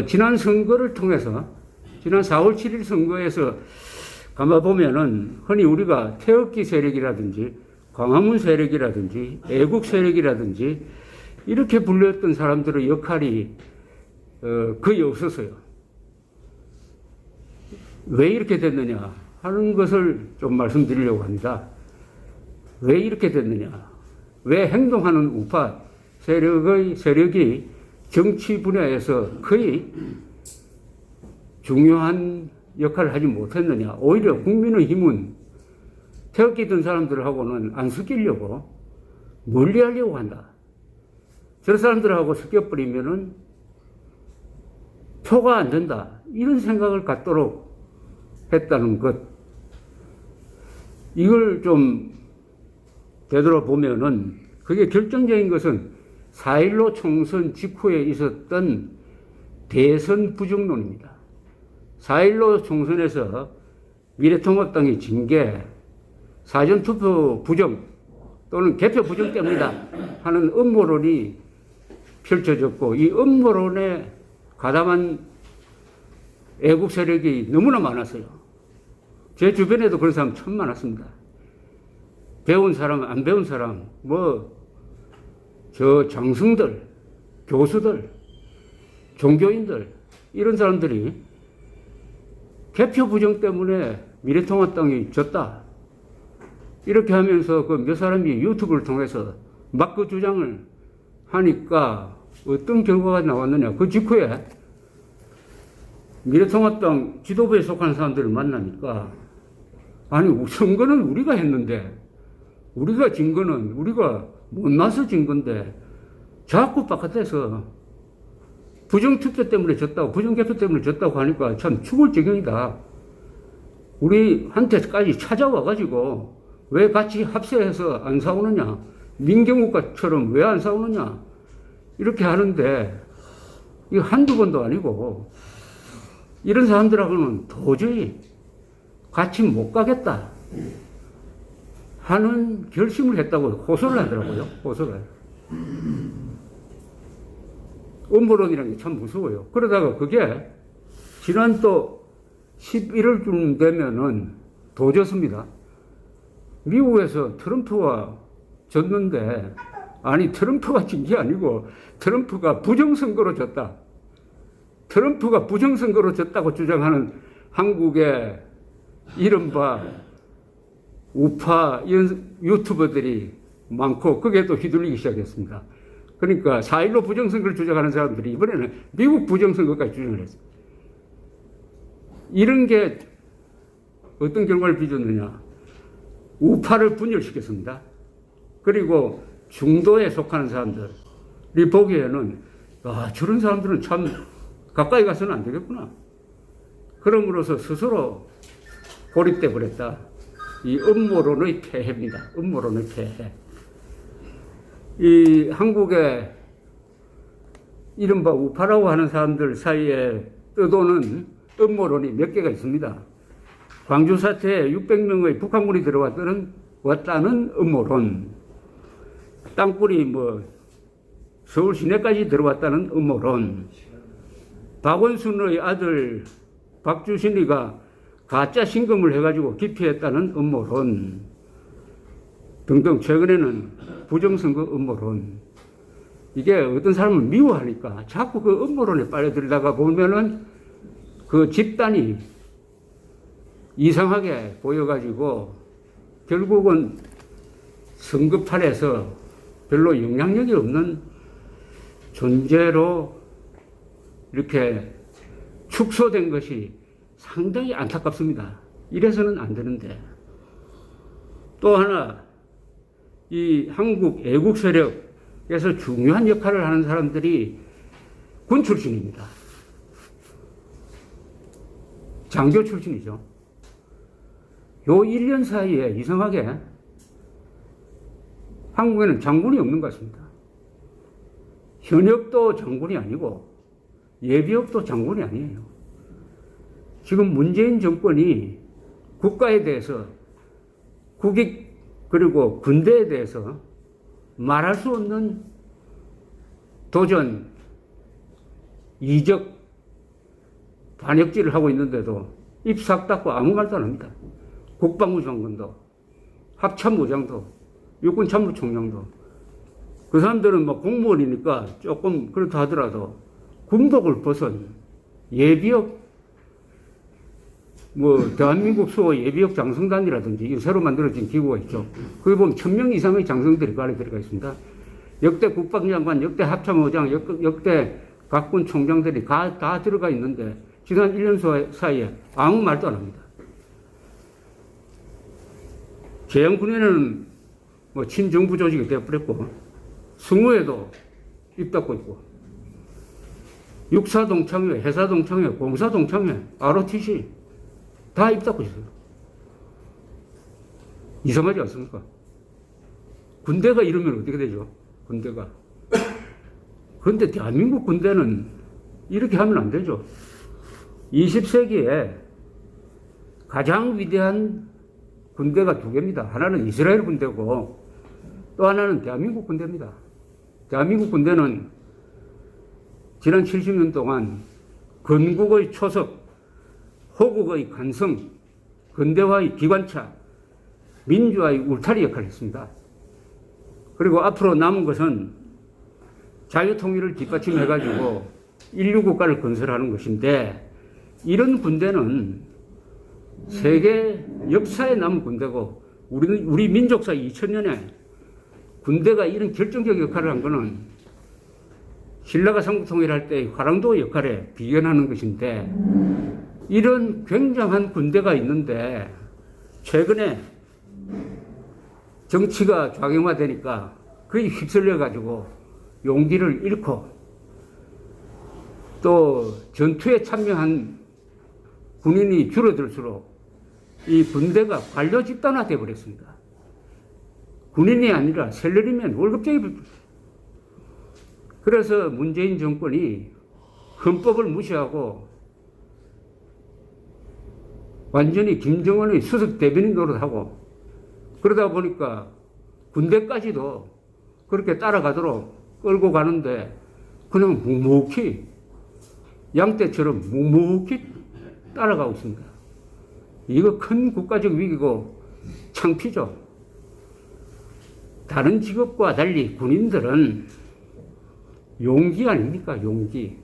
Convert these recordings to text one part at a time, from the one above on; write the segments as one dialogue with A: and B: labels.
A: 지난 선거를 통해서, 지난 4월 7일 선거에서 가만 보면은 흔히 우리가 태극기 세력이라든지 광화문 세력이라든지 애국 세력이라든지 이렇게 불렸던 사람들의 역할이 거의 없었어요. 왜 이렇게 됐느냐 하는 것을 좀 말씀드리려고 합니다. 왜 이렇게 됐느냐? 왜 행동하는 우파 세력이 정치 분야에서 거의 중요한 역할을 하지 못했느냐? 오히려 국민의힘은 태극기 든 사람들하고는 안 섞이려고 멀리하려고 한다. 저 사람들하고 섞여버리면은 표가 안 된다. 이런 생각을 갖도록 했다는 것. 이걸 좀 되돌아보면은 그게 결정적인 것은 4.15 총선 직후에 있었던 대선 부정론입니다. 4.15 총선에서 미래통합당이 진 게 사전투표 부정 또는 개표 부정 때문이다 하는 음모론이 펼쳐졌고, 이 음모론에 가담한 애국 세력이 너무나 많았어요. 제 주변에도 그런 사람 참 많았습니다. 배운 사람, 안 배운 사람, 장승들, 교수들, 종교인들, 이런 사람들이 개표 부정 때문에 미래통합당이 졌다. 이렇게 하면서 그 몇 사람이 유튜브를 통해서 막 그 주장을 하니까 어떤 결과가 나왔느냐. 그 직후에 미래통합당 지도부에 속한 사람들을 만나니까, 아니, 선거는 우리가 했는데, 우리가 진 거는 우리가 못나서 진 건데, 자꾸 바깥에서 부정투표 때문에 졌다고, 부정개표 때문에 졌다고 하니까 참 죽을 지경이다. 우리한테까지 찾아와가지고 왜 같이 합세해서 안 싸우느냐, 민경욱과처럼 왜 안 싸우느냐, 이렇게 하는데, 이거 한두 번도 아니고, 이런 사람들하고는 도저히 같이 못 가겠다 하는 결심을 했다고 호소를 하더라고요. 호소를. 음모론이라는 게 참 무서워요. 그러다가 그게 지난 또 11월쯤 되면은 도졌습니다. 미국에서 트럼프와 졌는데, 아니, 트럼프가 진 게 아니고 트럼프가 부정선거로 졌다. 트럼프가 부정선거로 졌다고 주장하는 한국의 이른바 우파 유튜버들이 많고, 그게 또 휘둘리기 시작했습니다. 그러니까 4.15 부정선거를 주장하는 사람들이 이번에는 미국 부정선거까지 주장을 했습니다. 이런 게 어떤 결과를 빚었느냐. 우파를 분열시켰습니다. 그리고 중도에 속하는 사람들이 보기에는, 저런 사람들은 참 가까이 가서는 안 되겠구나. 그럼으로써 스스로 고립돼 버렸다. 이 음모론의 폐해입니다. 음모론의 폐해. 이 한국의 이른바 우파라고 하는 사람들 사이에 떠도는 음모론이 몇 개가 있습니다. 광주 사태에 600명의 북한군이 왔다는 음모론. 땅굴이 서울 시내까지 들어왔다는 음모론. 박원순의 아들 박주신이가 가짜 신금을 해가지고 기피했다는 음모론 등등. 최근에는 부정선거 음모론. 이게 어떤 사람은 미워하니까 자꾸 그 음모론에 빨려들다가 보면은 그 집단이 이상하게 보여가지고 결국은 선거판에서 별로 영향력이 없는 존재로 이렇게 축소된 것이 상당히 안타깝습니다. 이래서는 안 되는데. 또 하나, 이 한국 애국 세력에서 중요한 역할을 하는 사람들이 군 출신입니다. 장교 출신이죠. 요 1년 사이에 이상하게 한국에는 장군이 없는 것 같습니다. 현역도 장군이 아니고 예비역도 장군이 아니에요. 지금 문재인 정권이 국가에 대해서, 국익 그리고 군대에 대해서 말할 수 없는 도전, 이적 반역질을 하고 있는데도 입 싹 닫고 아무 말도 안 합니다. 국방부 장관도, 합참의장도, 육군참모총장도. 그 사람들은 뭐 공무원이니까 조금 그렇다 하더라도 군복을 벗은 예비역, 뭐 대한민국 수호 예비역 장성단이라든지 새로 만들어진 기구가 있죠. 거기 보면 1000명 이상의 장성들이 그 안에 들어가 있습니다. 역대 국방장관, 역대 합참의장, 역대 각군 총장들이 다 들어가 있는데 지난 1년 사이에 아무 말도 안 합니다. 계양군에는 뭐 친정부 조직이 되어버렸고, 승우에도 입 닫고 있고, 육사동창회, 해사동창회, 공사동창회, ROTC 다 입 닫고 있어요. 이상하지 않습니까? 군대가 이러면 어떻게 되죠? 군대가. 그런데 대한민국 군대는 이렇게 하면 안 되죠. 20세기에 가장 위대한 군대가 두 개입니다. 하나는 이스라엘 군대고 또 하나는 대한민국 군대입니다. 대한민국 군대는 지난 70년 동안 건국의 초석, 호국의 간성, 근대화의 기관차, 민주화의 울타리 역할을 했습니다. 그리고 앞으로 남은 것은 자유통일을 뒷받침해가지고 인류국가를 건설하는 것인데, 이런 군대는 세계 역사에 남은 군대고, 우리 민족사 2000년에 군대가 이런 결정적 역할을 한 것은 신라가 삼국통일할 때의 화랑도 역할에 비견하는 것인데, 이런 굉장한 군대가 있는데 최근에 정치가 좌경화되니까 그에 휩쓸려가지고 용기를 잃고 또 전투에 참여한 군인이 줄어들수록 이 군대가 관료 집단화 되어버렸습니다. 군인이 아니라 셀러리맨, 월급쟁이. 그래서 문재인 정권이 헌법을 무시하고 완전히 김정은의 수석 대변인 노릇하고, 그러다 보니까 군대까지도 그렇게 따라가도록 끌고 가는데 그냥 묵묵히 양떼처럼 묵묵히 따라가고 있습니다. 이거 큰 국가적 위기고 창피죠. 다른 직업과 달리 군인들은 용기 아닙니까? 용기.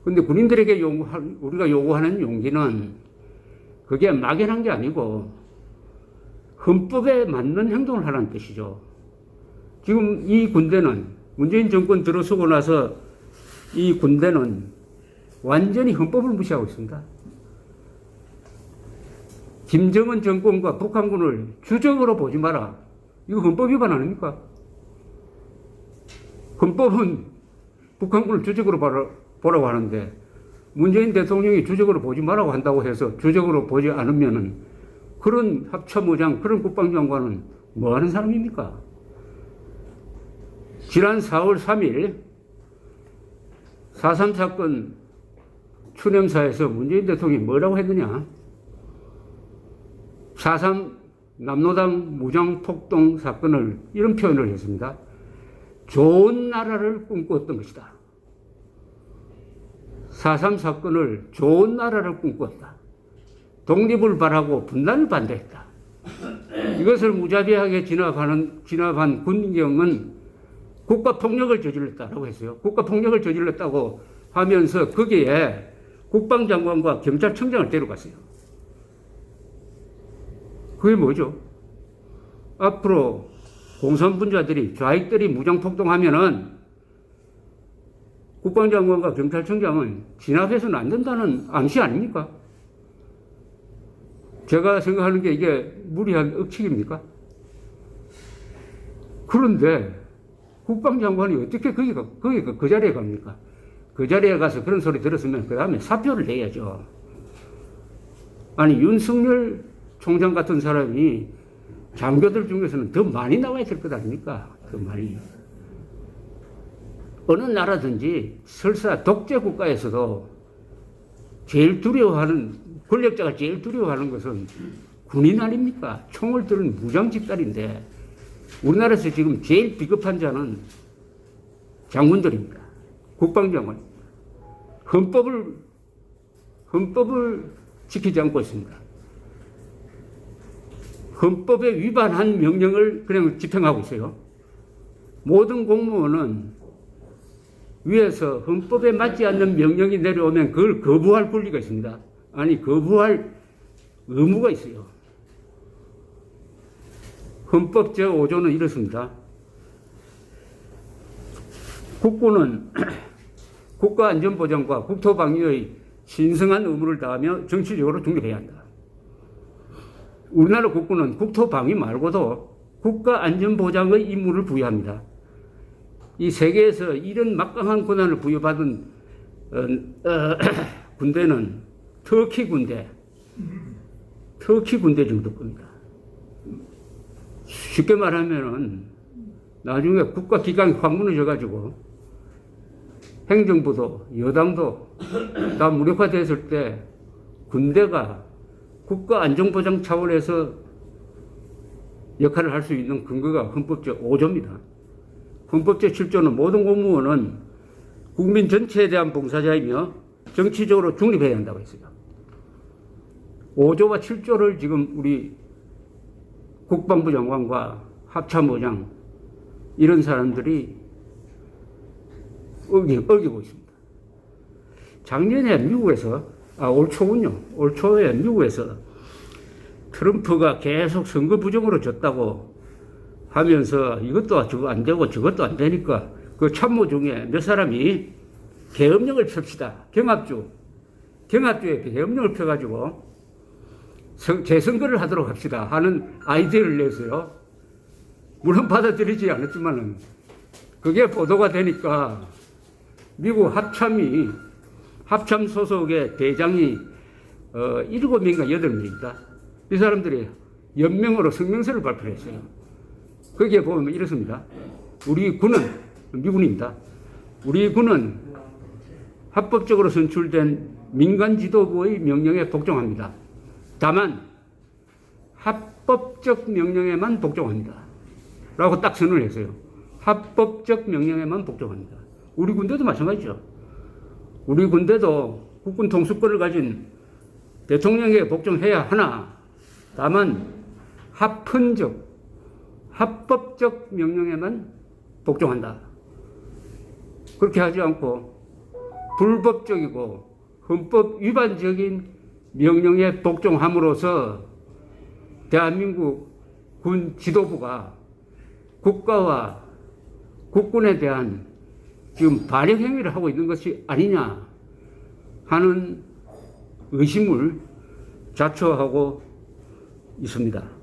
A: 근데 군인들에게 우리가 요구하는 용기는 그게 막연한 게 아니고 헌법에 맞는 행동을 하라는 뜻이죠. 지금 이 군대는 문재인 정권 들어서고 나서 이 군대는 완전히 헌법을 무시하고 있습니다. 김정은 정권과 북한군을 주적으로 보지 마라. 이거 헌법 위반 아닙니까? 헌법은 북한군을 주적으로 보라고 하는데, 문재인 대통령이 주적으로 보지 말라고 한다고 해서 주적으로 보지 않으면은 그런 합참의장, 그런 국방장관은 뭐 하는 사람입니까? 지난 4월 3일 4.3 사건 추념사에서 문재인 대통령이 뭐라고 했느냐? 4.3 남로당 무장폭동 사건을 이런 표현을 했습니다. 좋은 나라를 꿈꾸었던 것이다. 4.3 사건을 좋은 나라를 꿈꾸었다. 독립을 바라고 분단을 반대했다. 이것을 무자비하게 진압한 군경은 국가폭력을 저질렀다라고 했어요. 국가폭력을 저질렀다고 하면서 거기에 국방장관과 경찰청장을 데려갔어요. 그게 뭐죠? 앞으로 공산분자들이, 좌익들이 무장폭동하면은 국방장관과 경찰청장은 진압해서는 안 된다는 암시 아닙니까? 제가 생각하는 게 이게 무리한 억측입니까? 그런데 국방장관이 어떻게 그 자리에 갑니까? 그 자리에 가서 그런 소리 들었으면 그 다음에 사표를 내야죠. 아니, 윤석열 총장 같은 사람이 장교들 중에서는 더 많이 나와야 될 것 아닙니까? 더 많이. 어느 나라든지 설사 독재 국가에서도 제일 두려워하는, 권력자가 제일 두려워하는 것은 군인 아닙니까? 총을 들은 무장 집단인데, 우리나라에서 지금 제일 비겁한 자는 헌법을 지키지 않고 있습니다. 헌법에 위반한 명령을 그냥 집행하고 있어요. 모든 공무원은 위에서 헌법에 맞지 않는 명령이 내려오면 그걸 거부할 권리가 있습니다. 아니, 거부할 의무가 있어요. 헌법 제5조는 이렇습니다. 국군은 국가안전보장과 국토방위의 신성한 의무를 다하며 정치적으로 중립해야 한다. 우리나라 국군은 국토방위 말고도 국가안전보장의 임무를 부여합니다. 이 세계에서 이런 막강한 권한을 부여받은 군대는 터키 군대 정도 겁니다. 쉽게 말하면은 나중에 국가기관이 확 무너져가지고 행정부도 여당도 다 무력화됐을 때 군대가 국가안전보장 차원에서 역할을 할 수 있는 근거가 헌법 제5조입니다. 헌법 제7조는 모든 공무원은 국민 전체에 대한 봉사자이며 정치적으로 중립해야 한다고 했어요. 5조와 7조를 지금 우리 국방부 장관과 합참의장 이런 사람들이 어기고 있습니다. 작년에 미국에서, 올 초군요. 올 초에 미국에서 트럼프가 계속 선거 부정으로 졌다고 하면서 이것도 저거 안 되고 저것도 안 되니까 그 참모 중에 몇 사람이 계엄령을 펴시다. 경합주에 계엄령을 펴가지고 재선거를 하도록 합시다 하는 아이디어를 냈어요. 물론 받아들이지 않았지만은 그게 보도가 되니까 미국 합참 소속의 대장이 7명인가 8명입니다. 이 사람들이 연명으로 성명서를 발표했어요. 거기에 보면 이렇습니다. 우리 군은, 미군입니다. 우리 군은 합법적으로 선출된 민간 지도부의 명령에 복종합니다. 다만 합법적 명령에만 복종합니다. 라고 딱 선언을 했어요. 합법적 명령에만 복종합니다. 우리 군대도 마찬가지죠. 우리 군대도 국군 통수권을 가진 대통령에게 복종해야 하나, 다만 합법적 명령에만 복종한다. 그렇게 하지 않고 불법적이고 헌법 위반적인 명령에 복종함으로써 대한민국 군 지도부가 국가와 국군에 대한 지금 반역 행위를 하고 있는 것이 아니냐 하는 의심을 자초하고 있습니다.